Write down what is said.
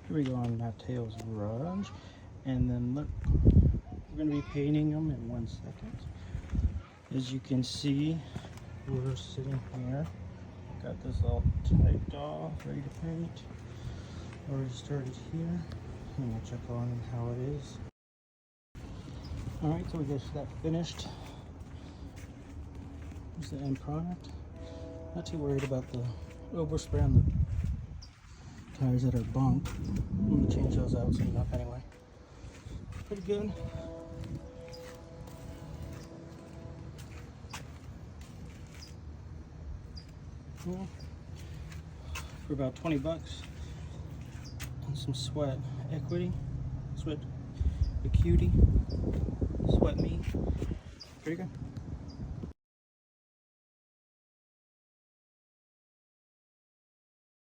Here we go on Matteo's garage. And then look, we're going to be painting them in 1 second. As you can see, we're sitting here. Got this all typed off, ready to paint. Already started here. I'm going to check on how it is. Alright, so we just got finished. Here's the end product. Not too worried about the overspray on the tires that are bumped. I'm going to change those out soon enough anyway. Pretty good. Cool. For about 20 bucks. And some sweat equity. Sweat acuity. Sweat me. Pretty good.